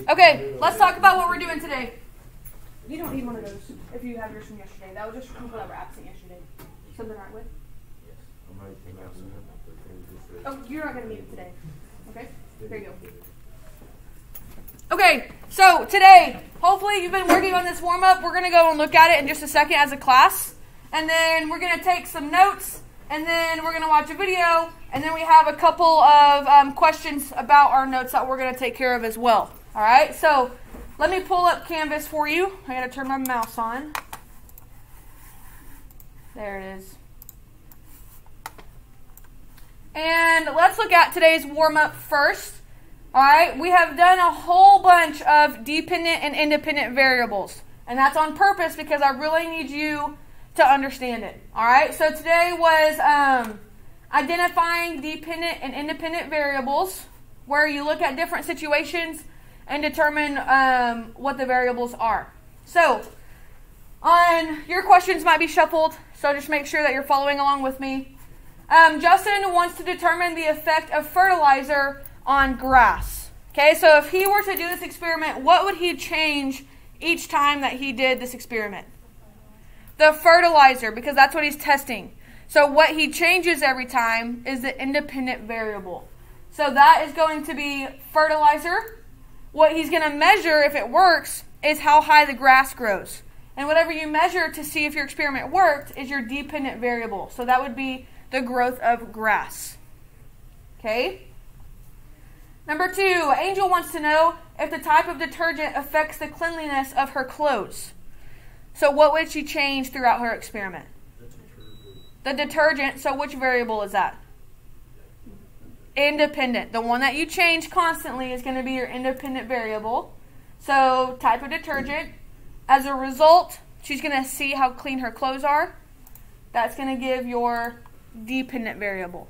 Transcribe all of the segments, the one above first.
Okay, let's talk about what we're doing today. You don't need one of those if you have yours from yesterday. That was just from people that were absent yesterday. Something right with? Yes. I might take out some. Oh, you're not going to need it today. Okay? There you go. Okay, so today, hopefully you've been working on this warm-up. We're going to go and look at it in just a second as a class. And then we're going to take some notes. And then we're going to watch a video. And then we have a couple of questions about our notes that we're going to take care of as well. All right, so let me pull up Canvas for you. I got to turn my mouse on. There it is. And let's look at today's warm-up first. All right, we have done a whole bunch of dependent and independent variables. And that's on purpose because I really need you to understand it. All right, so today was identifying dependent and independent variables, where you look at different situations and determine what the variables are. So, your questions might be shuffled, so just make sure that you're following along with me. Justin wants to determine the effect of fertilizer on grass. Okay, so if he were to do this experiment, what would he change each time that he did this experiment? The fertilizer, because that's what he's testing. So what he changes every time is the independent variable. So that is going to be fertilizer. What he's going to measure, if it works, is how high the grass grows. And whatever you measure to see if your experiment worked is your dependent variable. So that would be the growth of grass. Okay? Number 2, Angel wants to know if the type of detergent affects the cleanliness of her clothes. So what would she change throughout her experiment? The detergent. So which variable is that? Independent. The one that you change constantly is going to be your independent variable. So type of detergent. As a result, she's going to see how clean her clothes are. That's going to give your dependent variable.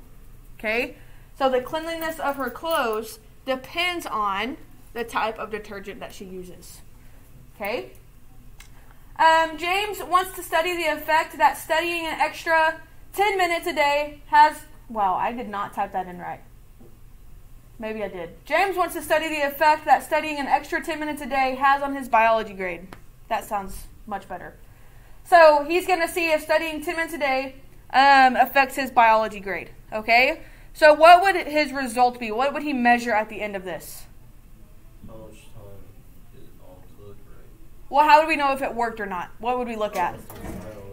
Okay? So the cleanliness of her clothes depends on the type of detergent that she uses. Okay? James wants to study the effect that studying an extra 10 minutes a day has... Wow, I did not type that in right. Maybe I did. James wants to study the effect that studying an extra 10 minutes a day has on his biology grade. That sounds much better. So he's going to see if studying 10 minutes a day affects his biology grade. Okay? So what would his result be? What would he measure at the end of this? How much time it all took, right? Well, how do we know if it worked or not? What would we look at?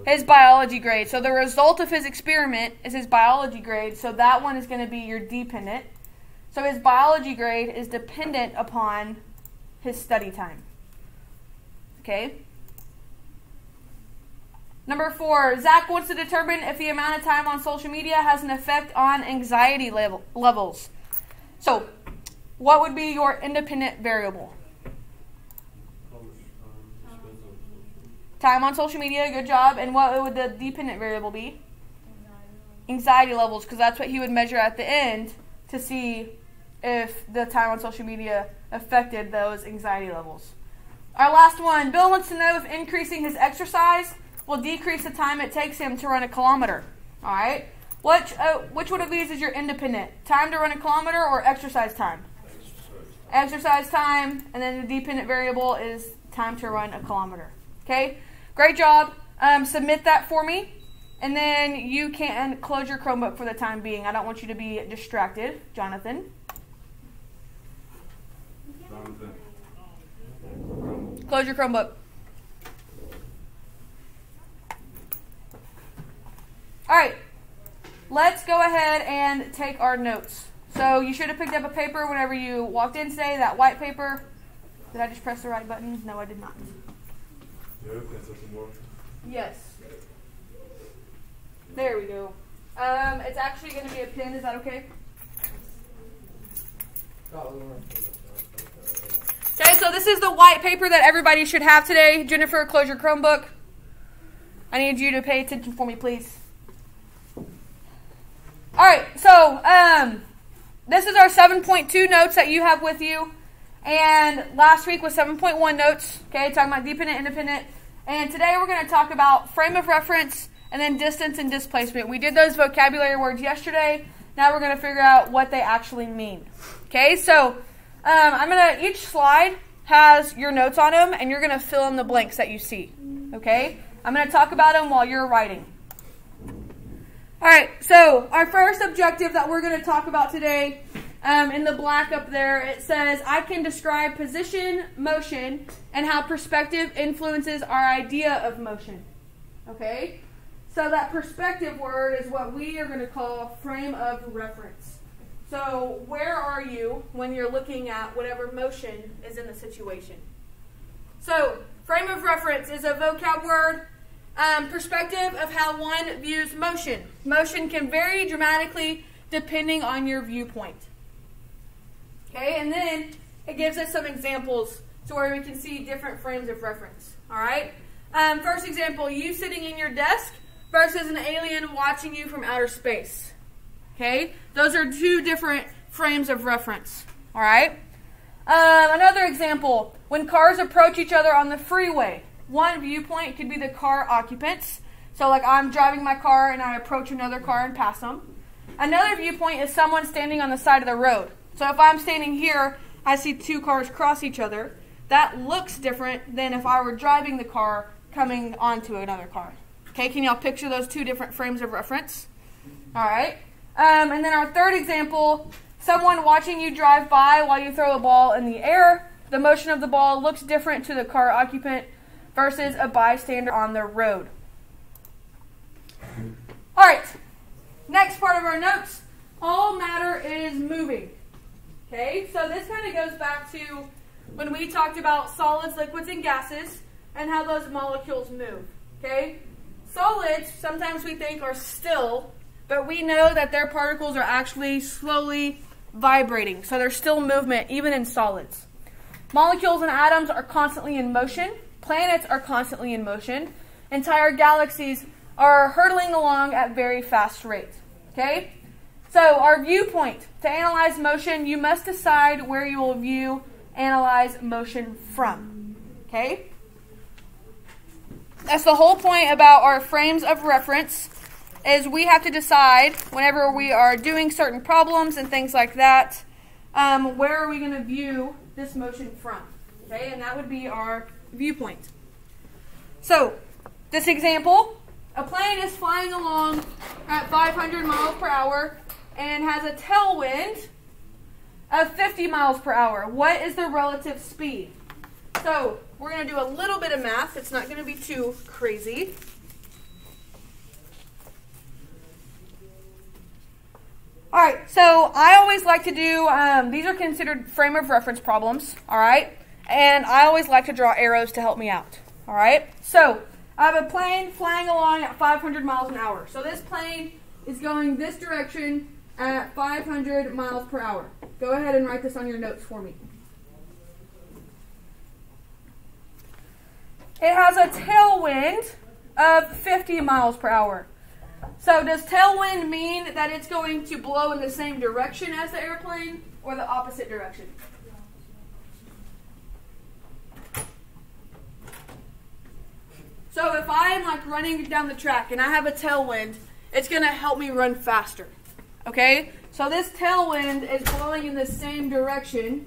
His biology grade. So the result of his experiment is his biology grade. So that one is going to be your dependent. So his biology grade is dependent upon his study time. Okay? Number 4, Zach wants to determine if the amount of time on social media has an effect on anxiety levels. So, what would be your independent variable? Time on social media, good job. And what would the dependent variable be? Anxiety levels, because that's what he would measure at the end to see if the time on social media affected those anxiety levels. Our last one, Bill wants to know if increasing his exercise will decrease the time it takes him to run a kilometer. All right? Which one of these is your independent? Time to run a kilometer or exercise time? Exercise time, and then the dependent variable is time to run a kilometer. Okay? Great job. Submit that for me, and then you can close your Chromebook for the time being. I don't want you to be distracted. Jonathan. Close your Chromebook. All right, let's go ahead and take our notes. So you should have picked up a paper whenever you walked in today, that white paper. Did I just press the right button? No, I did not. Yes. There we go. It's actually going to be a pen. Is that okay? Okay, so this is the white paper that everybody should have today. Jennifer, close your Chromebook. I need you to pay attention for me, please. All right, so this is our 7.2 notes that you have with you. And last week was 7.1 notes, okay, talking about dependent, independent. And today we're going to talk about frame of reference and then distance and displacement. We did those vocabulary words yesterday. Now we're going to figure out what they actually mean. Okay, so Each slide has your notes on them, and you're gonna fill in the blanks that you see. Okay? I'm gonna talk about them while you're writing. All right. So our first objective that we're gonna talk about today, in the black up there, it says, I can describe position, motion, and how perspective influences our idea of motion. Okay? So that perspective word is what we are going to call frame of reference. So where are you when you're looking at whatever motion is in the situation? So frame of reference is a vocab word. Perspective of how one views motion. Motion can vary dramatically depending on your viewpoint. Okay, and then it gives us some examples to where we can see different frames of reference. All right. First example, you sitting in your desk versus an alien watching you from outer space. Okay, those are two different frames of reference. All right. Another example, when cars approach each other on the freeway. One viewpoint could be the car occupants. So like I'm driving my car and I approach another car and pass them. Another viewpoint is someone standing on the side of the road. So if I'm standing here, I see two cars cross each other. That looks different than if I were driving the car coming onto another car. Okay, can y'all picture those two different frames of reference? All right. And then our third example, someone watching you drive by while you throw a ball in the air. The motion of the ball looks different to the car occupant versus a bystander on the road. All right. Next part of our notes, all matter is moving. Okay, so this kind of goes back to when we talked about solids, liquids, and gases and how those molecules move. Okay, solids sometimes we think are still, but we know that their particles are actually slowly vibrating. So there's still movement even in solids. Molecules and atoms are constantly in motion. Planets are constantly in motion. Entire galaxies are hurtling along at very fast rates. Okay? So our viewpoint. To analyze motion, you must decide where you will analyze motion from. Okay? That's the whole point about our frames of reference, is we have to decide whenever we are doing certain problems and things like that, where are we going to view this motion from? Okay? And that would be our viewpoint. So, this example, a plane is flying along at 500 miles per hour and has a tailwind of 50 miles per hour. What is the relative speed? So, we're going to do a little bit of math. It's not going to be too crazy. All right, so I always like to do, these are considered frame of reference problems, all right? And I always like to draw arrows to help me out, all right? So, I have a plane flying along at 500 miles an hour. So this plane is going this direction at 500 miles per hour. Go ahead and write this on your notes for me. It has a tailwind of 50 miles per hour. So does tailwind mean that it's going to blow in the same direction as the airplane or the opposite direction? So if I'm like running down the track and I have a tailwind, it's going to help me run faster. Okay? So this tailwind is blowing in the same direction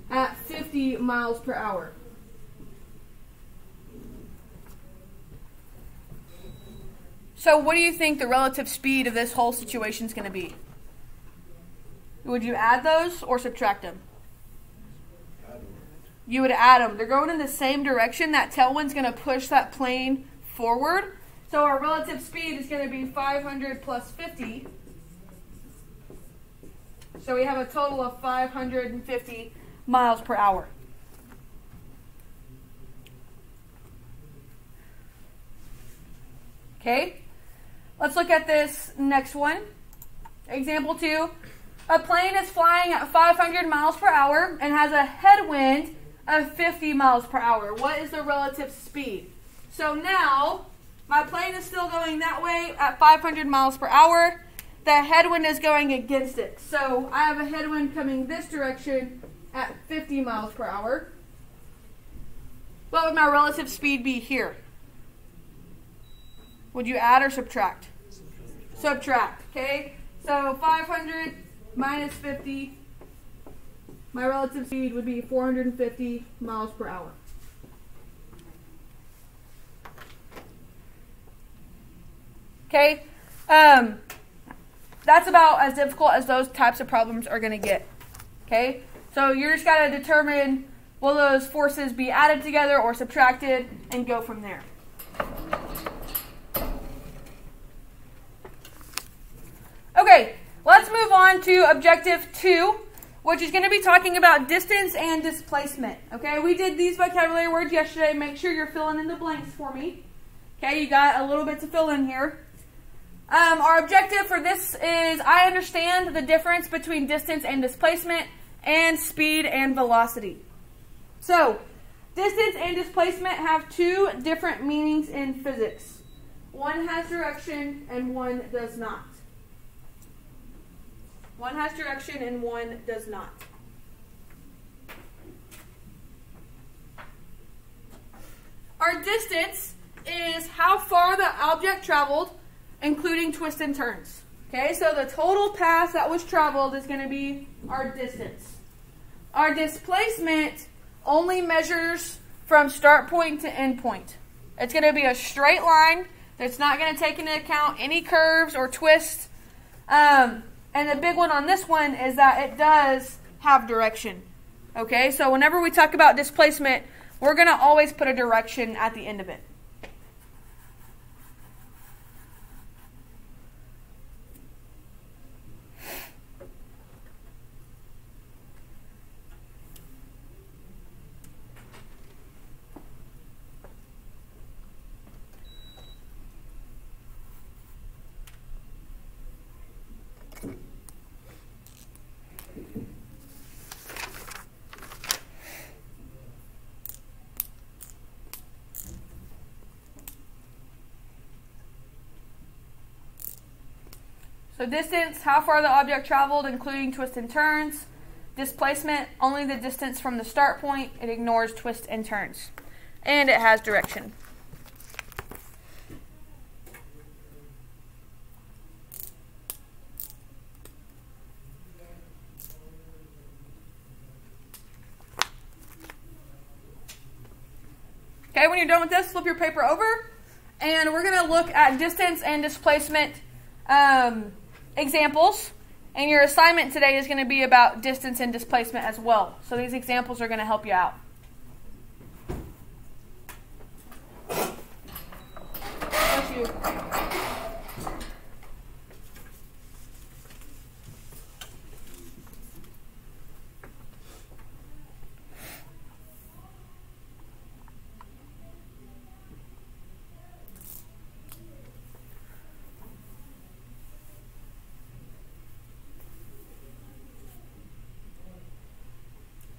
at 50 miles per hour. So what do you think the relative speed of this whole situation is going to be? Would you add those or subtract them? You would add them. They're going in the same direction. That tailwind's going to push that plane forward. So our relative speed is going to be 500 plus 50. So we have a total of 550 miles per hour. Okay, let's look at this next one. Example 2. A plane is flying at 500 miles per hour and has a headwind of 50 miles per hour. What is the relative speed? So now, my plane is still going that way at 500 miles per hour. The headwind is going against it. So I have a headwind coming this direction at 50 miles per hour. What would my relative speed be here? Would you add or subtract? Subtract, okay? So 500 minus 50 my relative speed would be 450 miles per hour. Okay, that's about as difficult as those types of problems are going to get. Okay, so you're just got to determine, will those forces be added together or subtracted, and go from there. Okay, let's move on to objective 2, which is going to be talking about distance and displacement. Okay, we did these vocabulary words yesterday. Make sure you're filling in the blanks for me. Okay, you got a little bit to fill in here. Our objective for this is, I understand the difference between distance and displacement and speed and velocity. So, distance and displacement have two different meanings in physics. One has direction and one does not. One has direction and one does not. Our distance is how far the object traveled, including twists and turns. Okay, so the total path that was traveled is going to be our distance. Our displacement only measures from start point to end point. It's going to be a straight line that's not going to take into account any curves or twists. And the big one on this one is that it does have direction. Okay, so whenever we talk about displacement, we're going to always put a direction at the end of it. So distance, how far the object traveled, including twists and turns. Displacement, only the distance from the start point. It ignores twists and turns. And it has direction. Okay, when you're done with this, flip your paper over. And we're going to look at distance and displacement examples, and your assignment today is going to be about distance and displacement as well. So these examples are going to help you out. Bless you.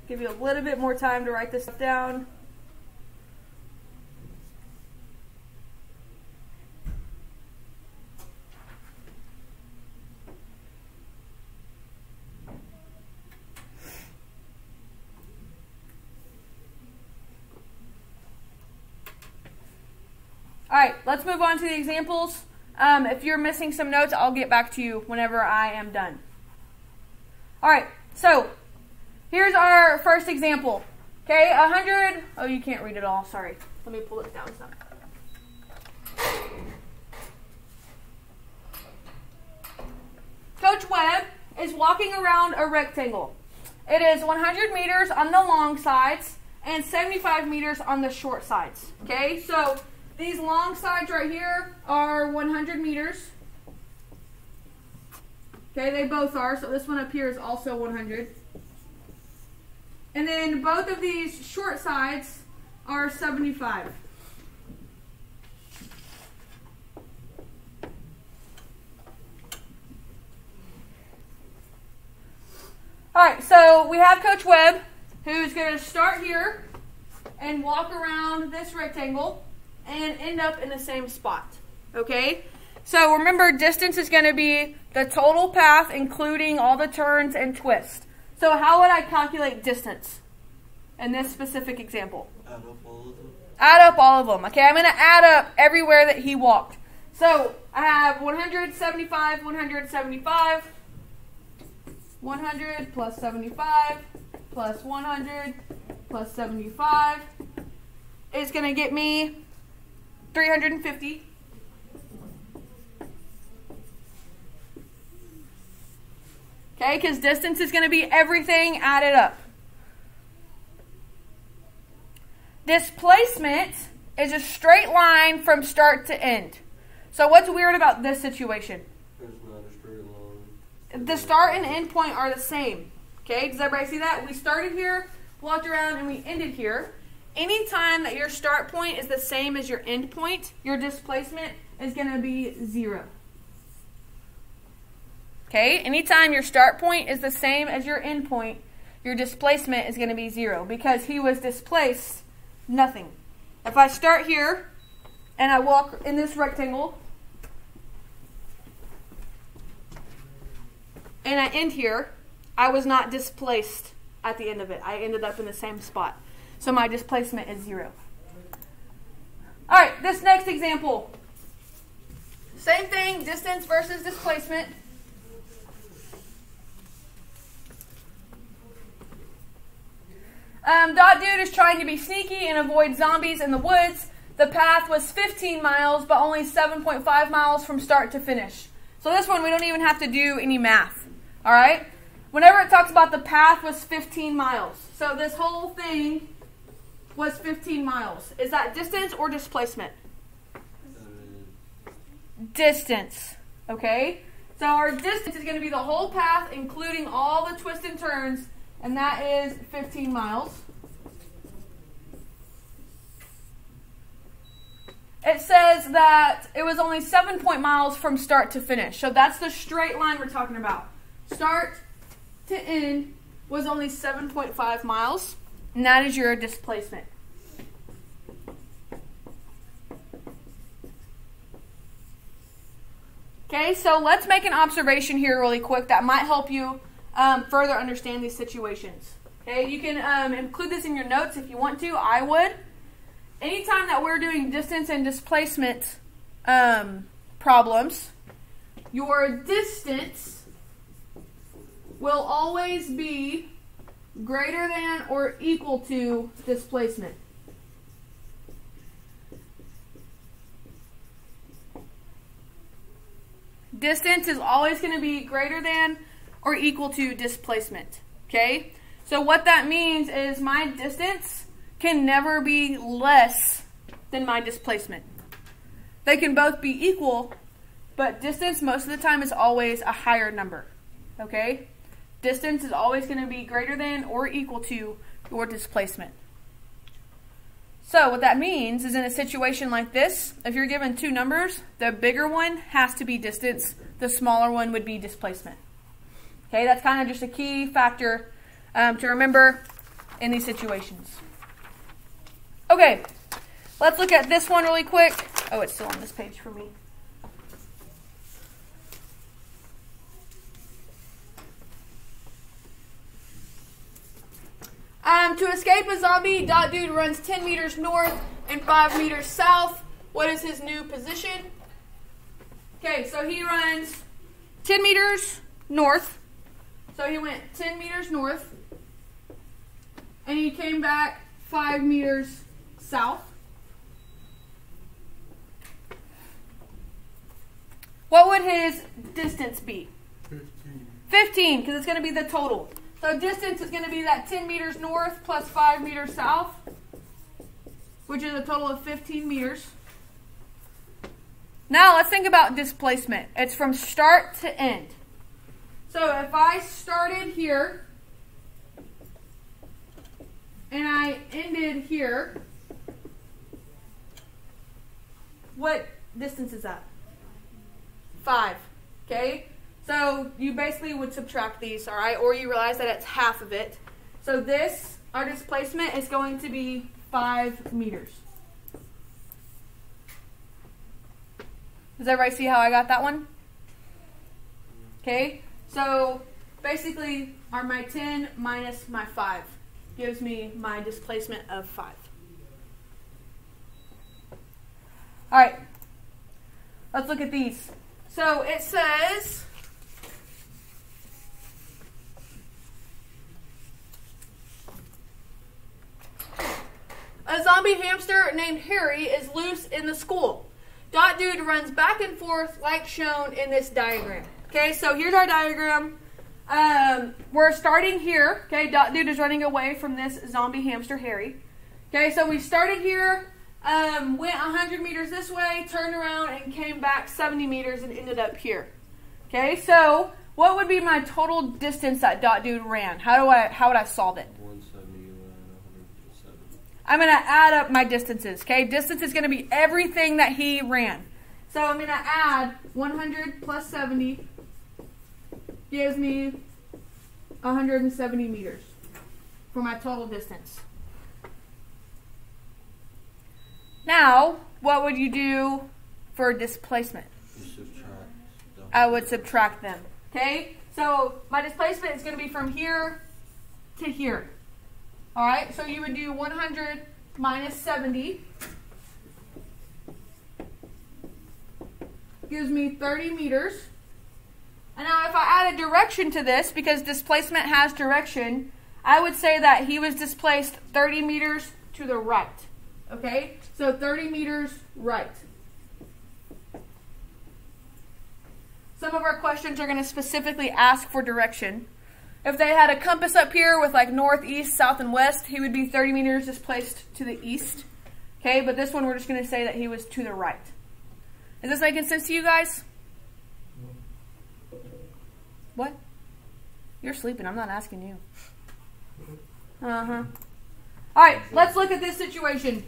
Give you a little bit more time to write this stuff down. All right, let's move on to the examples. If you're missing some notes, I'll get back to you whenever I am done. All right, so here's our first example. Okay, 100. Oh, you can't read it all. Sorry. Let me pull it down some. Coach Webb is walking around a rectangle. It is 100 meters on the long sides and 75 meters on the short sides. Okay, so these long sides right here are 100 meters. Okay, they both are. So this one up here is also 100. And then both of these short sides are 75. All right, so we have Coach Webb, who's going to start here and walk around this rectangle and end up in the same spot. Okay? So remember, distance is going to be the total path, including all the turns and twists. So how would I calculate distance in this specific example? Add up all of them. Add up all of them. Okay, I'm going to add up everywhere that he walked. So I have 175, 175, 100 plus 75 plus 100 plus 75 is going to get me 350. Okay, because distance is going to be everything added up. Displacement is a straight line from start to end. So what's weird about this situation? It's not a straight line. The start and end point are the same. Okay, does everybody see that? We started here, walked around, and we ended here. Anytime that your start point is the same as your end point, your displacement is going to be 0. Okay, anytime your start point is the same as your end point, your displacement is going to be 0 because he was displaced nothing. If I start here and I walk in this rectangle and I end here, I was not displaced at the end of it. I ended up in the same spot. So my displacement is 0. All right, this next example. Same thing, distance versus displacement. Dot Dude is trying to be sneaky and avoid zombies in the woods. The path was 15 miles, but only 7.5 miles from start to finish. So this one, we don't even have to do any math. All right? Whenever it talks about the path was 15 miles. So this whole thing was 15 miles. Is that distance or displacement? Distance. Okay? So our distance is going to be the whole path, including all the twists and turns, and that is 15 miles. It says that it was only 7 miles from start to finish. So that's the straight line we're talking about. Start to end was only 7.5 miles, and that is your displacement. Okay, so let's make an observation here really quick that might help you further understand these situations. Okay, you can include this in your notes if you want to. I would. Anytime that we're doing distance and displacement problems, your distance will always be greater than or equal to displacement. Distance is always going to be greater than or equal to displacement. Okay? So what that means is my distance can never be less than my displacement. They can both be equal, but distance most of the time is always a higher number. Okay? Distance is always going to be greater than or equal to your displacement. So what that means is in a situation like this, if you're given two numbers, the bigger one has to be distance, the smaller one would be displacement. Okay, that's kind of just a key factor to remember in these situations. Okay, let's look at this one really quick. Oh, it's still on this page for me. To escape a zombie, Dot Dude runs 10 meters north and 5 meters south. What is his new position? Okay, so he runs 10 meters north. So he went 10 meters north. And he came back 5 meters south. What would his distance be? 15, because it's going to be the total. So distance is going to be that 10 meters north plus 5 meters south, which is a total of 15 meters. Now let's think about displacement. It's from start to end. So if I started here and I ended here, what distance is that? 5. Okay? So you basically would subtract these, all right? Or you realize that it's half of it. So this, our displacement, is going to be 5 meters. Does everybody see how I got that one? Okay, so basically my 10 minus my 5 gives me my displacement of 5. All right, let's look at these. So it says a zombie hamster named Harry is loose in the school. Dot Dude runs back and forth like shown in this diagram. Okay, so here's our diagram. We're starting here. Okay, Dot Dude is running away from this zombie hamster Harry. Okay, so we started here, went 100 meters this way, turned around, and came back 70 meters and ended up here. Okay, so what would be my total distance that Dot Dude ran? How would I solve it? 170 and 170. I'm going to add up my distances. Okay, distance is going to be everything that he ran. So I'm going to add 100 plus 70 gives me 170 meters for my total distance. Now, what would you do for displacement? You subtract the I would subtract them. Okay, so my displacement is going to be from here to here. All right, so you would do 100 minus 70 gives me 30 meters. And now if I add a direction to this, because displacement has direction, I would say that he was displaced 30 meters to the right. Okay, so 30 meters right. Some of our questions are going to specifically ask for direction. If they had a compass up here with like north, east, south, and west, he would be 30 meters displaced to the east. Okay, but this one we're just going to say that he was to the right. Is this making sense to you guys? What? You're sleeping. I'm not asking you. Uh-huh. All right, let's look at this situation.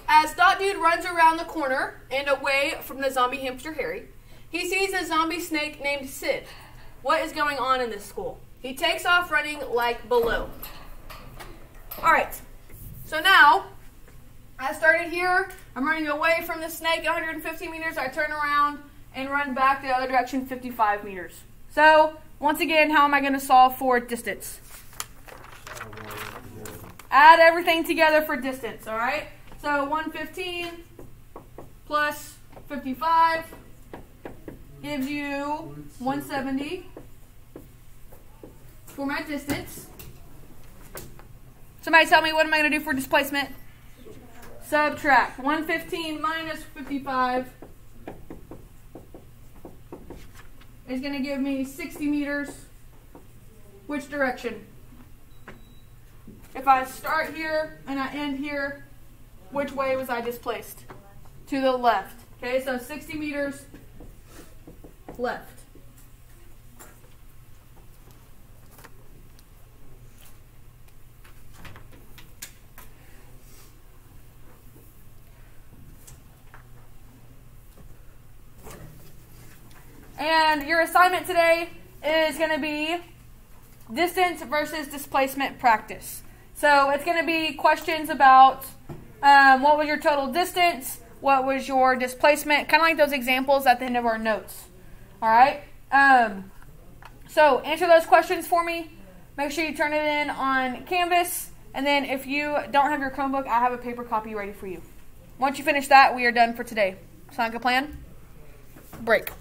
As Dot Dude runs around the corner and away from the zombie hamster Harry, he sees a zombie snake named Sid. What is going on in this school? He takes off running like below. All right, so now I started here. I'm running away from the snake 150 meters. I turn around and run back the other direction 55 meters. So once again, how am I going to solve for distance? Add everything together for distance, all right? So 115 plus 55 gives you 170 for my distance. Somebody tell me, what am I going to do for displacement? Subtract. 115 minus 55 is going to give me 60 meters. Which direction? If I start here and I end here, which way was I displaced? To the left. Okay, so 60 meters left. And your assignment today is going to be distance versus displacement practice. So it's going to be questions about what was your total distance, what was your displacement, kind of like those examples at the end of our notes. All right? So answer those questions for me. Make sure you turn it in on Canvas. And then if you don't have your Chromebook, I have a paper copy ready for you. Once you finish that, we are done for today. Sound like a plan? Break.